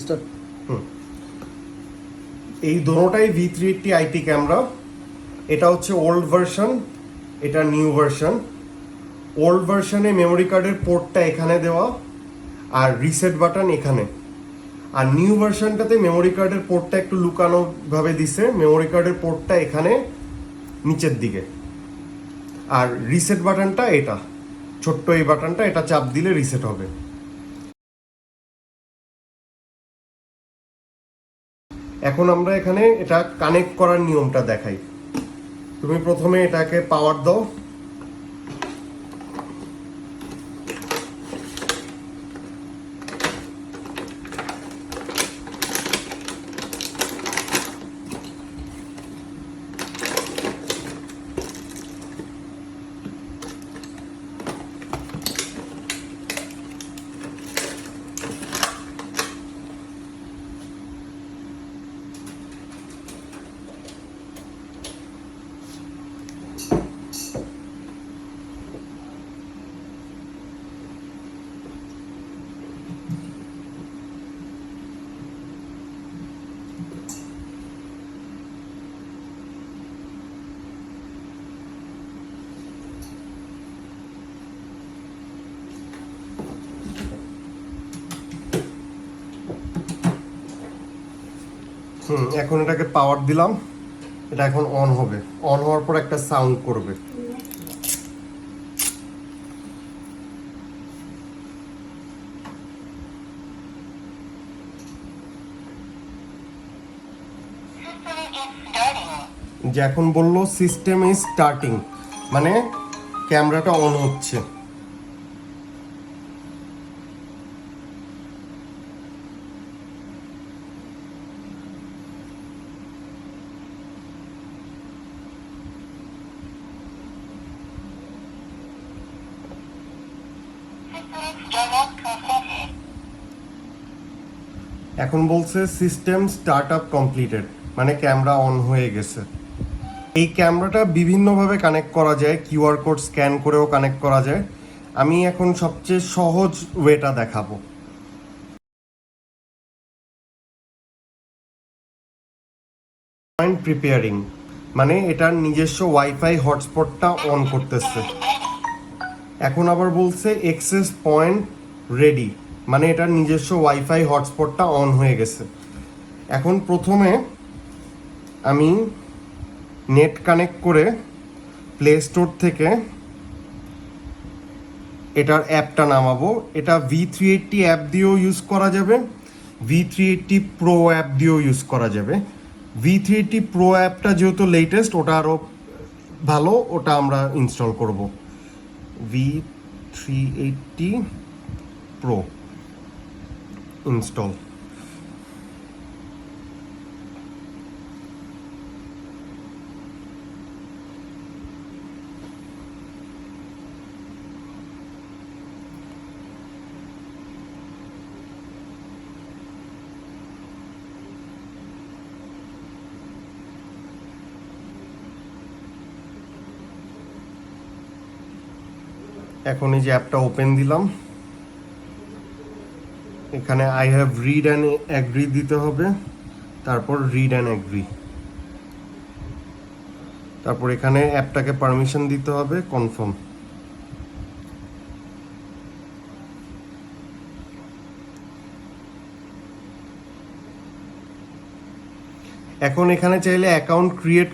Start. এই দোনোটাই V380 camera. এটা হচ্ছে ওল্ড ভার্সন, এটা নিউ ভার্সন। ওল্ড ভার্সনে মেমোরি কার্ডের পোর্টটা এখানে দেওয়া আর রিসেট বাটন এখানে, আর নিউ ভার্সনটাতে মেমোরি কার্ডের পোর্টটা একটু লুকানো ভাবে দিছে। মেমোরি কার্ডের পোর্টটা এখানে নিচের দিকে, আর রিসেট বাটনটা এটা ছোট্ট এই বাটনটা, এটা চাপ দিলে রিসেট হবে। এখন আমরা এখানে এটা কানেক্ট করার নিয়মটা দেখাই। তুমি প্রথমে এটাকে পাওয়ার দাও, এখন এটাকে পাওয়ার দিলাম, এটা এখন অন হবে। অন হওয়ার পর একটা সাউন্ড করবে। যে এখন বললো সিস্টেম ইজ স্টার্টিং, মানে ক্যামেরাটা অন হচ্ছে। এখন বলছে সিস্টেম স্টার্ট আপ কমপ্লিটেড, মানে ক্যামেরা অন হয়ে গেছে। এই ক্যামেরাটা বিভিন্নভাবে কানেক্ট করা যায়, কিউআর কোড স্ক্যান করেও কানেক্ট করা যায়। আমি এখন সবচেয়ে সহজ ওয়েটা দেখাবো। প্রিপেয়ারিং মানে এটার নিজস্ব ওয়াইফাই হটস্পটটা অন করতেছে। এখন আবার বলছে এক্সেস পয়েন্ট রেডি, মানে এটার নিজস্ব ওয়াইফাই হটস্পটটা অন হয়ে গেছে। এখন প্রথমে আমি নেট কানেক্ট করে প্লে স্টোর থেকে এটার অ্যাপটা নামাবো। এটা V380 অ্যাপ দিয়েও ইউজ করা যাবে, V380 প্রো অ্যাপ দিয়েও ইউজ করা যাবে। V380 প্রো অ্যাপটা যেহেতু লেটেস্ট, ওটা আরও ভালো, ওটা আমরা ইনস্টল করব। V380 pro install. এখন এই যে অ্যাপটা ওপেন দিলাম, এখানে I have read and agree দিতে হবে, তারপর রিড অ্যান্ড অ্যাগ্রি, তারপর এখানে অ্যাপটাকে পারমিশন দিতে হবে, কনফার্ম। এখন এখানে চাইলে অ্যাকাউন্ট ক্রিয়েট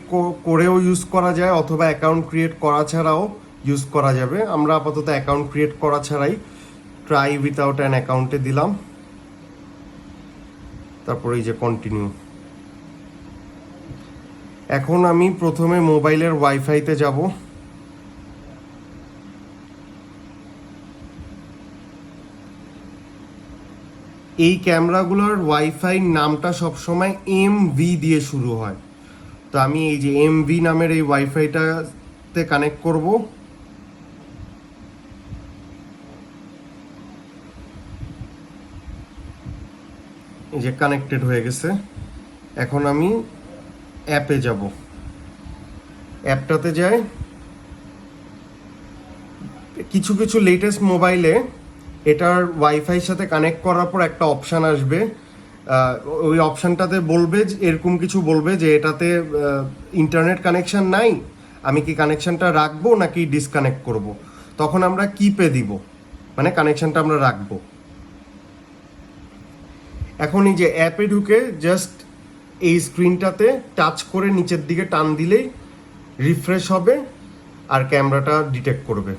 করেও ইউজ করা যায়, অথবা অ্যাকাউন্ট ক্রিয়েট করা ছাড়াও ইউজ করা যাবে। আমরা আপাতত অ্যাকাউন্ট ক্রিয়েট করা ছাড়াই ট্রাই উইথাউট অ্যান অ্যাকাউন্টে দিলাম, তারপর এই যে কন্টিনিউ। এখন আমি প্রথমে মোবাইলের ওয়াইফাইতে যাব। এই ক্যামেরাগুলোর ওয়াইফাই নামটা সবসময় MV দিয়ে শুরু হয়, তো আমি এই যে MV নামের এই ওয়াইফাইটাতে কানেক্ট করব। এই যে কানেক্টেড হয়ে গেছে। এখন আমি অ্যাপে যাব, অ্যাপটাতে যাই। কিছু লেটেস্ট মোবাইলে এটার ওয়াইফাইয়ের সাথে কানেক্ট করার পর একটা অপশান আসবে ওই অপশানটাতে বলবে এরকম কিছু বলবে যে এটাতে ইন্টারনেট কানেকশন নাই, আমি কি কানেকশনটা রাখবো নাকি ডিসকানেক্ট করব। তখন আমরা কিপে দিব, মানে কানেকশনটা আমরা রাখবো। এখন এই যে অ্যাপে ঢুকে জাস্ট এই স্ক্রিনটাতে টাচ করে নিচের দিকে টান দিলেই রিফ্রেশ হবে আর ক্যামেরাটা ডিটেক্ট করবে।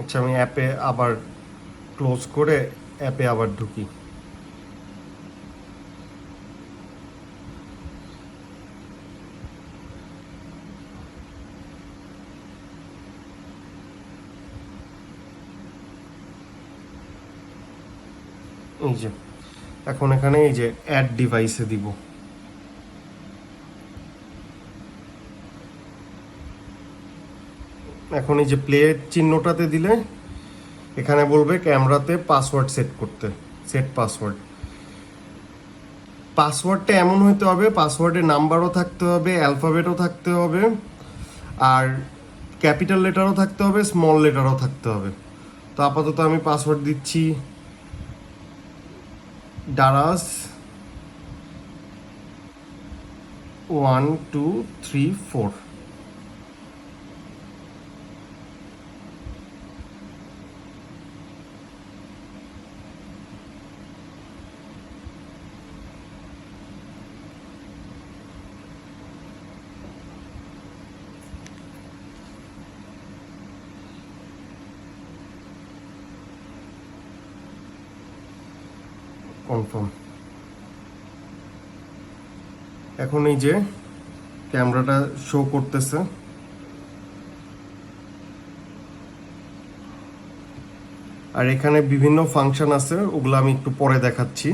আচ্ছা, আমি অ্যাপে আবার ক্লোজ করে অ্যাপে আবার ঢুকি। এই যে এখন এখানে এই যে অ্যাড ডিভাইসে দিব। এখন এই যে প্লে চিহ্নটাতে দিলে এখানে বলবে ক্যামেরাতে পাসওয়ার্ড সেট করতে, সেট পাসওয়ার্ড। পাসওয়ার্ডটা এমন হতে হবে, পাসওয়ার্ডের নাম্বারও থাকতে হবে, অ্যালফাবেটও থাকতে হবে, আর ক্যাপিটাল লেটারও থাকতে হবে, স্মল লেটারও থাকতে হবে। তো আপাতত আমি পাসওয়ার্ড দিচ্ছি ডারাস 1 2 3 4। কনফার্ম। এখন এই যে ক্যামেরাটা শো করতেছে, আর এখানে বিভিন্ন ফাংশন আছে, ওগুলো আমি একটু পরে দেখাচ্ছি।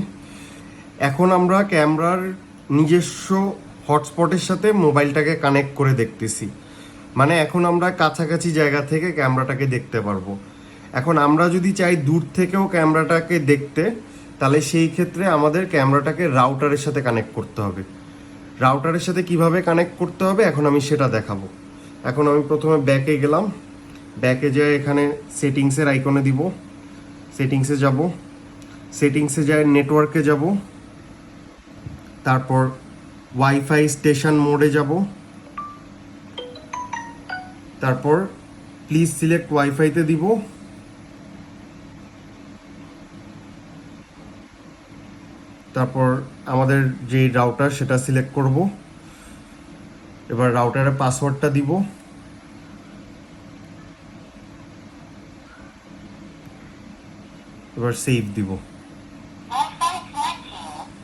এখন আমরা ক্যামেরার নিজস্ব হটস্পটের সাথে মোবাইলটাকে কানেক্ট করে দেখতেছি, মানে এখন আমরা কাছাকাছি জায়গা থেকে ক্যামেরাটাকে দেখতে পারবো। এখন আমরা যদি চাই দূর থেকেও ক্যামেরাটাকে দেখতে, তাহলে সেই ক্ষেত্রে আমাদের ক্যামেরাটাকে রাউটারের সাথে কানেক্ট করতে হবে। রাউটারের সাথে কিভাবে কানেক্ট করতে হবে এখন আমি সেটা দেখাবো। এখন আমি প্রথমে ব্যাকে গেলাম, ব্যাকে যেয়ে এখানে সেটিংসের আইকনে দিব, সেটিংসে যাব, সেটিংসে যায় নেটওয়ার্কে যাব, তারপর ওয়াইফাই স্টেশন মোডে যাব, তারপর প্লিজ সিলেক্ট ওয়াইফাইতে দিব, তারপর আমাদের যে রাউটার সেটা সিলেক্ট করব। এবার রাউটারের পাসওয়ার্ডটা দিব, এবার সেভ দিব।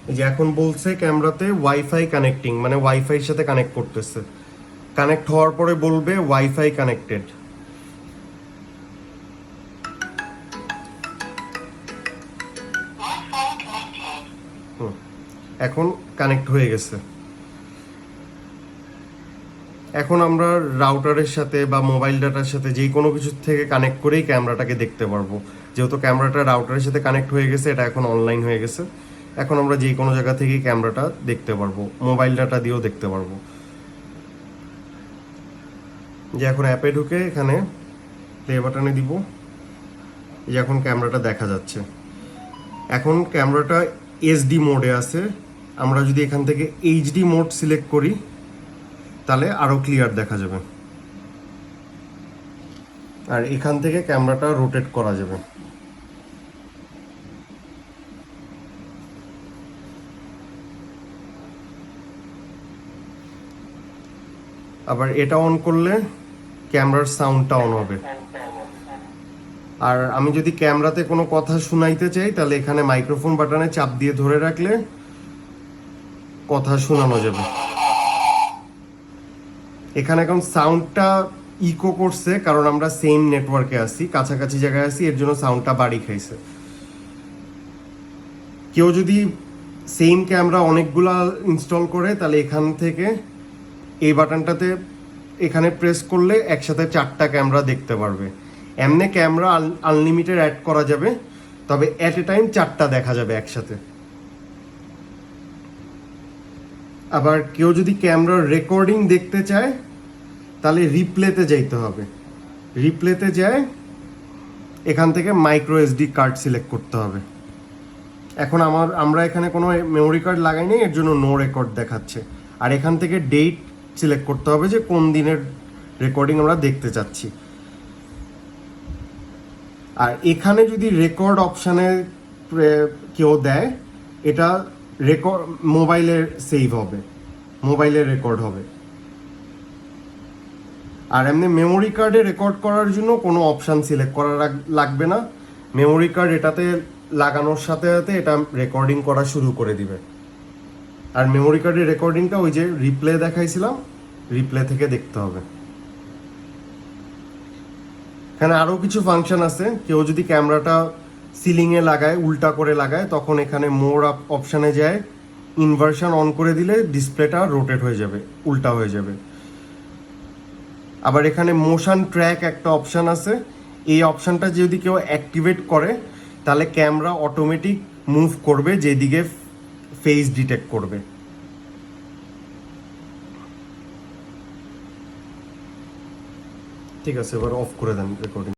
এই যে এখন বলছে ক্যামেরাতে ওয়াইফাই কানেক্টিং, মানে ওয়াইফাইয়ের সাথে কানেক্ট করতেছে। কানেক্ট হওয়ার পরে বলবে ওয়াইফাই কানেক্টেড। এখন কানেক্ট হয়ে গেছে। এখন আমরা রাউটারের সাথে বা মোবাইল ডাটার সাথে যে কোনো কিছুর থেকে কানেক্ট করেই ক্যামেরাটাকে দেখতে পারবো। যেহেতু ক্যামেরাটা রাউটারের সাথে কানেক্ট হয়ে গেছে, এটা এখন অনলাইন হয়ে গেছে, এখন আমরা যে কোনো জায়গা থেকেই ক্যামেরাটা দেখতে পারবো, মোবাইল ডাটা দিয়েও দেখতে পারবো। যে এখন অ্যাপে ঢুকে এখানে প্লে বাটনে দিব, যে এখন ক্যামেরাটা দেখা যাচ্ছে। এখন ক্যামেরাটা এসডি মোডে আছে, আমরা যদি এখান থেকে এইচডি মোড সিলেক্ট করি তাহলে আরও ক্লিয়ার দেখা যাবে, আর এখান থেকে ক্যামেরাটা রোটেট করা যাবে। আবার এটা অন করলে ক্যামেরার সাউন্ডটা অন হবে। আর আমি যদি ক্যামেরাতে কোনো কথা শোনাইতে চাই তাহলে এখানে মাইক্রোফোন বাটনে চাপ দিয়ে ধরে রাখলে কথা শোনানো যাবে। এখানে এখন সাউন্ডটা ইকো করছে, কারণ আমরা সেম নেটওয়ার্কে আছি, কাছাকাছি জায়গায় আছি, এর জন্য সাউন্ডটা বাড়ি খাইছে। কেউ যদি সেম ক্যামেরা অনেকগুলা ইনস্টল করে তাহলে এখান থেকে এই বাটনটাতে এখানে প্রেস করলে একসাথে 4টা ক্যামেরা দেখতে পারবে। এমনি ক্যামেরা আনলিমিটেড অ্যাড করা যাবে, তবে অ্যাট এ টাইম 4টা দেখা যাবে একসাথে। আবার কেউ যদি ক্যামেরার রেকর্ডিং দেখতে চায় তাহলে রিপ্লেতে যাইতে হবে। রিপ্লেতে যায় এখান থেকে মাইক্রো এসডি কার্ড সিলেক্ট করতে হবে। এখন আমরা এখানে কোনো মেমোরি কার্ড লাগাই নাই, এর জন্য নো রেকর্ড দেখাচ্ছে। আর এখান থেকে ডেট সিলেক্ট করতে হবে যে কোন দিনের রেকর্ডিং আমরা দেখতে চাচ্ছি। আর এখানে যদি রেকর্ড অপশানে কেউ দেয়, এটা রেকর্ড মোবাইলে সেভ হবে, মোবাইলে রেকর্ড হবে। আর এমনি মেমোরি কার্ডে রেকর্ড করার জন্য কোনো অপশান সিলেক্ট করা লাগবে না। মেমোরি কার্ড এটাতে লাগানোর সাথে সাথে এটা রেকর্ডিং করা শুরু করে দিবে। আর মেমোরি কার্ডের রেকর্ডিংটা ওই যে রিপ্লে দেখাইছিলাম, রিপ্লে থেকে দেখতে হবে। এখানে আরও কিছু ফাংশন আছে। কেউ যদি ক্যামেরাটা সিলিংয়ে লাগায়, উল্টা করে লাগায়, তখন এখানে মোর অপশানে যায় ইনভার্সন অন করে দিলে ডিসপ্লেটা রোটেট হয়ে যাবে, উল্টা হয়ে যাবে। আবার এখানে মোশন ট্র্যাক একটা অপশান আছে। এই অপশানটা যদি কেউ অ্যাক্টিভেট করে তাহলে ক্যামেরা অটোমেটিক মুভ করবে যেদিকে ফেস ডিটেক্ট করবে। ঠিক আছে, এবার অফ করে দেন রেকর্ডিং।